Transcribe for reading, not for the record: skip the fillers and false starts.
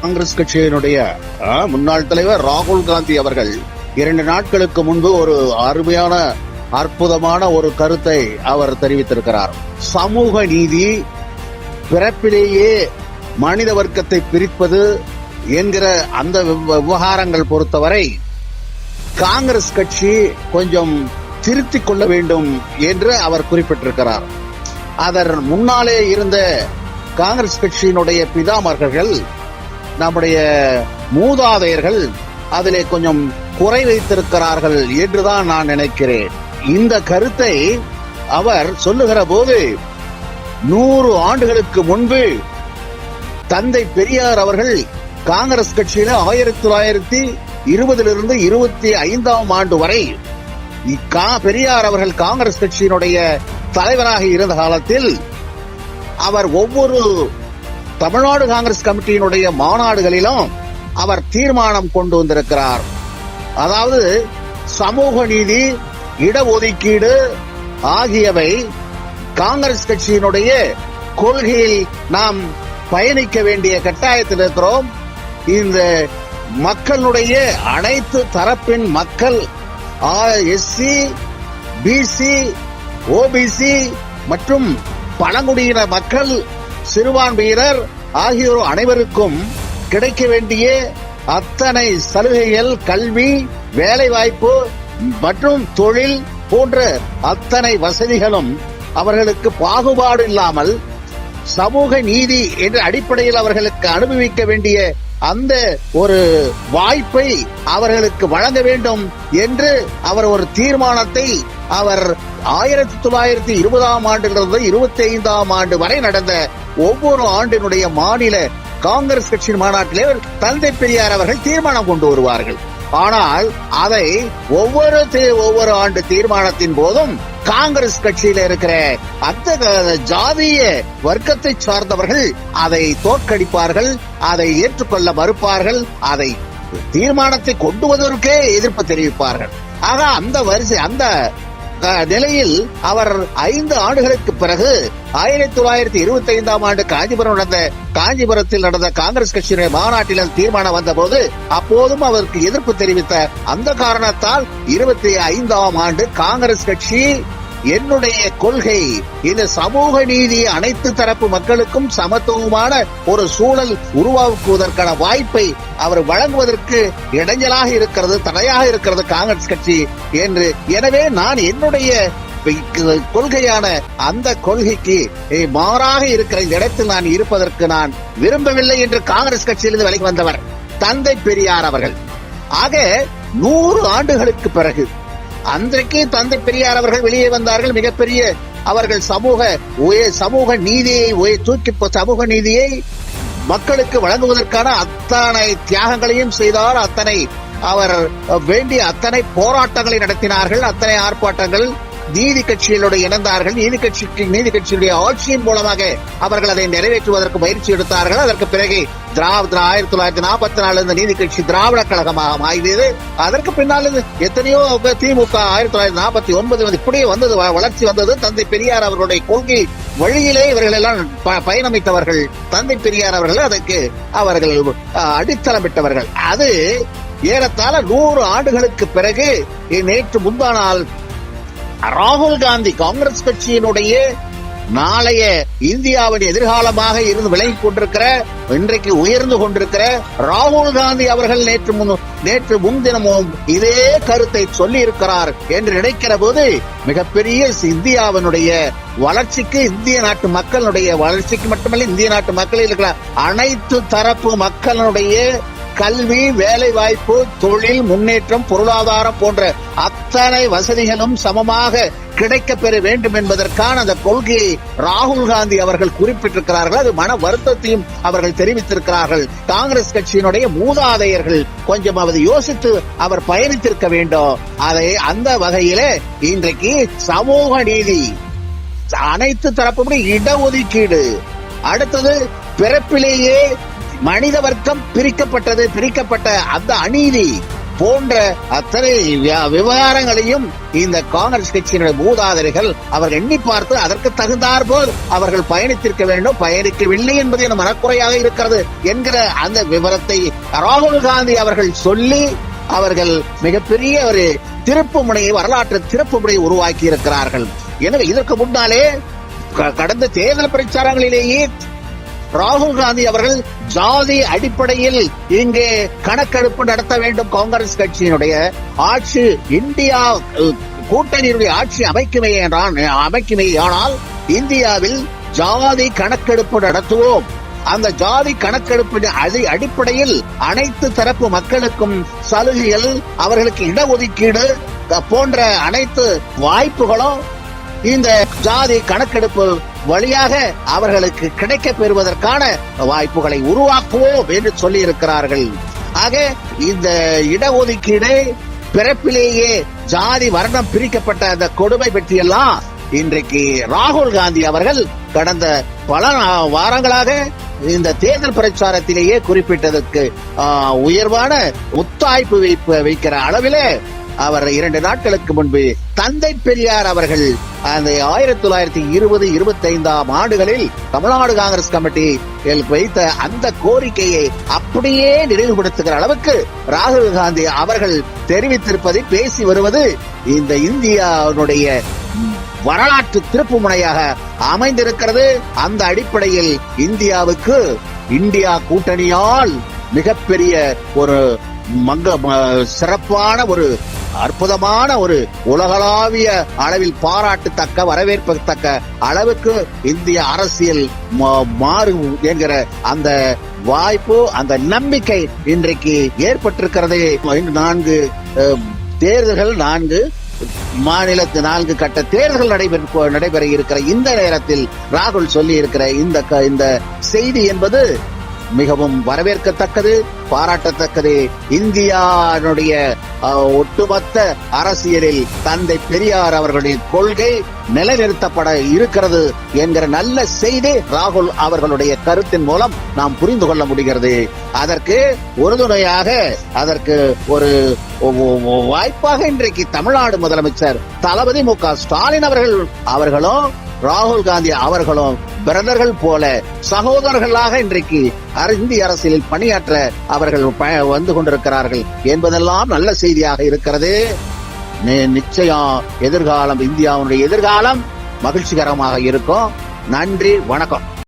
காங்கிரஸ் கட்சியினுடைய முன்னாள் தலைவர் ராகுல் காந்தி அவர்கள் 2 நாட்களுக்கு முன்பு ஒரு அருமையான அற்புதமான ஒரு கருத்தை அவர் தெரிவித்திருக்கிறார். சமூக நீதி பிறப்பிலேயே மனித வர்க்கத்தை பிரிப்பது என்கிற அந்த விவகாரங்கள் பொறுத்தவரை காங்கிரஸ் கட்சி கொஞ்சம் திருத்திக் கொள்ள வேண்டும் என்று அவர் குறிப்பிட்டிருக்கிறார். அதன் முன்னாலே இருந்த காங்கிரஸ் கட்சியினுடைய பிதாமகர்கள், நம்முடைய மூதாதையர்கள் அதிலே கொஞ்சம் குறை வைத்திருக்கிறார்கள் என்றுதான் நான் நினைக்கிறேன். இந்த கருத்தை அவர் சொல்லுகிற போது 100 ஆண்டுகளுக்கு முன்பு தந்தை பெரியார் அவர்கள் காங்கிரஸ் கட்சியில 1920 25ஆம் ஆண்டு வரை பெரியார் அவர்கள் காங்கிரஸ் கட்சியினுடைய தலைவராக இருந்த காலத்தில் அவர் ஒவ்வொரு தமிழ்நாடு காங்கிரஸ் கமிட்டியினுடைய மாநாடுகளிலும் அவர் தீர்மானம் கொண்டு வந்திருக்கிறார். அதாவது சமூக நீதி, இடஒதுக்கீடு ஆகியவை காங்கிரஸ் கட்சியினுடைய கொள்கையில் நாம் பயணிக்க வேண்டிய கட்டாயத்தில் இருக்கிறோம். இந்த மக்களுடைய அனைத்து தரப்பின் மக்கள், எஸ்சி, பிசி, ஓபிசி மற்றும் பழங்குடியின மக்கள், சிறுபான்மையினர் ஆகியோர் அனைவருக்கும் கிடைக்க வேண்டிய அத்தனை சலுகைகள், கல்வி, வேலை வாய்ப்பு மற்றும் தொழில் போன்ற அத்தனை வசதிகளும் அவர்களுக்கு பாகுபாடு இல்லாமல் சமூக நீதி என்ற அடிப்படையில் அவர்களுக்கு அனுபவிக்க வேண்டிய அந்த ஒரு வாய்ப்பை அவர்களுக்கு வழங்க வேண்டும் என்று அவர் ஒரு தீர்மானத்தை அவர் 1920ஆம் ஆண்டிலிருந்து 25ஆம் ஆண்டு வரை நடந்த ஒவ்வொரு ஆண்டினுடைய மாநில காங்கிரஸ் கட்சியின் மாநாட்டிலே தந்தை பெரியார் அவர்கள் தீர்மானம் கொண்டு வருவார்கள். ஆனால் அதை ஒவ்வொரு ஆண்டு தீர்மானத்தின் போதும் காங்கிரஸ் கட்சியில இருக்கிற அந்த ஜாதிய வர்க்கத்தை சார்ந்தவர்கள் அதை தோற்கடிப்பார்கள், அதை ஏற்றுக்கொள்ள மறுப்பார்கள், அதை தீர்மானத்தை கொண்டு வருவதற்கே எதிர்ப்பு தெரிவிப்பார்கள். ஆக அந்த நிலையில் அவர் 5 ஆண்டுகளுக்கு பிறகு 1925ஆம் ஆண்டு காஞ்சிபுரத்தில் நடந்த காங்கிரஸ் கட்சியினுடைய மாநாட்டில் தீர்மானம் வந்த போது அப்போதும் அவருக்கு எதிர்ப்பு தெரிவித்த அந்த காரணத்தால் 25ஆம் ஆண்டு காங்கிரஸ் கட்சி என்னுடைய கொள்கை இந்த சமூக நீதி, அனைத்து தரப்பு மக்களுக்கும் சமத்துவமான ஒரு சூழல் உருவாக்குவதற்கான வாய்ப்பை அவர் வழங்குவதற்கு இடைஞ்சலாக இருக்கிறது, தடையாக இருக்கிறது காங்கிரஸ் கட்சி என்று. எனவே நான் என்னுடைய கொள்கையான அந்த கொள்கைக்கு மாறாக இருக்கிற இந்த இடத்தில் நான் இருப்பதற்கு நான் விரும்பவில்லை என்று காங்கிரஸ் கட்சியிலிருந்து விலகி வந்தவர் தந்தை பெரியார் அவர்கள். ஆக 100 ஆண்டுகளுக்கு பிறகு அன்றைக்கு தந்தை பெரியார் அவர்கள் வெளியே வந்தார்கள். மிகப்பெரிய அவர்கள் சமூக நீதியை மக்களுக்கு வழங்குவதற்கான அத்தனை தியாகங்களையும் செய்தார். அவர் வேண்டிய அத்தனை போராட்டங்களை நடத்தினார்கள், அத்தனை ஆர்ப்பாட்டங்கள். நீதி கட்சிகளோடு இணைந்தார்கள். நீதி கட்சியுடைய ஆட்சியின் மூலமாக அவர்கள் அதை நிறைவேற்றுவதற்கு முயற்சி எடுத்தார்கள். அதற்கு பிறகு 1944 இந்த நீதி கட்சி திராவிட கழகமாக மாறியது. அதற்கு பின்னால் எத்தனையோ திமுக 1949 இப்படியே வந்தது, வளர்ச்சி வந்தது. தந்தை பெரியார் அவர்களுடைய கொள்கை வழியிலே இவர்கள் எல்லாம் பயணமித்தவர்கள் தந்தை பெரியார் அவர்கள். அதற்கு அவர்கள் அடித்தளமிட்டவர்கள். அது ஏறத்தாழ 100 ஆண்டுகளுக்கு பிறகு நேற்று முந்தா நாள் ராகுல் காந்தி காங்கிரஸ் கட்சியினுடைய நாளைய இந்தியாவின் எதிர்காலமாக இருந்து விலகிக் கொண்டிருக்கிற, இன்றைக்கு உயர்ந்து கொண்டிருக்கிற ராகுல் காந்தி அவர்கள் நேற்று முன்தினமும் இதே கருத்தை சொல்லி இருக்கிறார் என்று நினைக்கிற போது மிகப்பெரிய இந்தியாவினுடைய வளர்ச்சிக்கு, இந்திய நாட்டு மக்களுடைய வளர்ச்சிக்கு மட்டுமல்ல, இந்திய நாட்டு மக்களில் இருக்கிற அனைத்து தரப்பு மக்களுடைய கல்வி, வேலை வாய்ப்பு, தொழில் முன்னேற்றம், பொருளாதாரம் போன்ற அத்தனை வசதிகளும் சமமாக கிடைக்கப் பெற வேண்டும் என்பதற்கான அந்த கொள்கையை ராகுல் காந்தி அவர்கள் குறிப்பிட்டிருக்கிறார்கள். அது மன வருத்தத்தையும் அவர்கள் தெரிவித்திருக்கிறார்கள். காங்கிரஸ் கட்சியினுடைய மூதாதையர்கள் கொஞ்சம் அதை யோசித்து அவர் பயணித்திருக்க வேண்டும். அதை அந்த வகையிலே இன்றைக்கு சமூக நீதி, அனைத்து தரப்புடைய இடஒதுக்கீடு, அடுத்தது பிறப்பிலேயே மனித வர்க்கம் பிரிக்கப்பட்ட அந்த அநீதி, போன்ற அத்தனை விவகாரங்களையும் இந்த காங்கிரஸ் கட்சியினுடைய மூதாதையர்கள் அவர்கள் எண்ணி பார்த்து அதற்கு தகுந்தாற்போல் அவர்கள் பயணித்திருக்க வேண்டும், பயணிக்கவில்லை என்பது என மனக்குறையாக இருக்கிறது என்கிற அந்த விவரத்தை ராகுல் காந்தி அவர்கள் சொல்லி அவர்கள் மிகப்பெரிய ஒரு திருப்பு முனையை, வரலாற்று திருப்பு முனையை உருவாக்கி இருக்கிறார்கள். எனவே இதற்கு முன்னாலே கடந்த தேர்தல் பிரச்சாரங்களிலேயே ராகுல் காந்தி அவர்கள் ஜாதி அடிப்படையில் இங்கே கணக்கெடுப்பு நடத்த வேண்டும், காங்கிரஸ் கட்சியினுடைய ஆட்சி இந்தியா கூட்டணியினுடைய ஆட்சி அமைக்குமேயானால் இந்தியாவில் ஜாதி கணக்கெடுப்பு நடத்துவோம், அந்த ஜாதி கணக்கெடுப்பு அடிப்படையில் அனைத்து தரப்பு மக்களுக்கும் சலுகைகள், அவர்களுக்கு இடஒதுக்கீடு போன்ற அனைத்து வாய்ப்புகளும் இந்த ஜாதி கணக்கெடுப்பு வழியாக அவர்களுக்கு கிடைக்க பெறுவதற்கான வாய்ப்புகளை உருவாக்குவோம் என்று சொல்லி இருக்கிறார்கள். ஆக இந்த இடஒதுக்கீடு, பிறப்பிலேயே ஜாதி வர்ணம் பிரிக்கப்பட்ட அந்த கொடுமை பற்றியெல்லாம் இன்றைக்கு ராகுல் காந்தி அவர்கள் கடந்த பல வாரங்களாக இந்த தேர்தல் பிரச்சாரத்திலேயே குறிப்பிட்டதற்கு உயர்வான முத்தாய்ப்பு வைக்கிற அளவிலே அவர் 2 நாட்களுக்கு முன்பு தந்தை பெரியார் அவர்கள் அந்த 1920-25 ஆண்டுகளில் தமிழ்நாடு காங்கிரஸ் கமிட்டி வைத்த அந்த கோரிக்கையை அப்படியே நினைவுபடுத்துகிற அளவுக்கு ராகுல் காந்தி அவர்கள் தெரிவித்திருப்பதை பேசி வருவது இந்த இந்தியாவுடைய வரலாற்று திருப்பு முனையாக அமைந்திருக்கிறது. அந்த அடிப்படையில் இந்தியாவுக்கு இந்தியா கூட்டணியால் மிகப்பெரிய ஒரு சிறப்பான ஒரு அற்புதமான ஒரு உலகளாவிய அளவில் பாராட்டத்தக்க, வரவேற்பத்தக்க அளவுக்கு இந்திய அரசியல் மாறும் என்கிற அந்த வாய்ப்பு, அந்த நம்பிக்கை இன்றைக்கு ஏற்பட்டிருக்கிறது. 4 தேர்தல்கள், 4 மாநிலத்து 4 கட்ட தேர்தல்கள் நடைபெற இருக்கிற இந்த நேரத்தில் ராகுல் சொல்லி இருக்கிற இந்த செய்தி என்பது மிகவும் வரவேற்கத்தக்கது, பாராட்டத்தக்கது. இந்தியாவுடைய ஒட்டுமொத்த அரசியலில் தந்தை பெரியார் அவர்களுடைய கொள்கை நிலைநிறுத்தப்பட இருக்கிறது என்கிற நல்ல செய்தி ராகுல் அவர்களுடைய கருத்தின் மூலம் நாம் புரிந்து கொள்ள முடிகிறது. அதற்கு உறுதுணையாக, அதற்கு ஒரு வாய்ப்பாக இன்றைக்கு தமிழ்நாடு முதலமைச்சர் தளபதி மு.க. ஸ்டாலின் அவர்களும் ராகுல் காந்தி அவர்களும் பிரதர்கள் போல சகோதரர்களாக இன்றைக்கு இந்திய அரசியலில் பணியாற்ற அவர்கள் வந்து கொண்டிருக்கிறார்கள் என்பதெல்லாம் நல்ல செய்தியாக இருக்கிறது. நிச்சயம் எதிர்காலம், இந்தியாவுடைய எதிர்காலம் மகிழ்ச்சிகரமாக இருக்கும். நன்றி, வணக்கம்.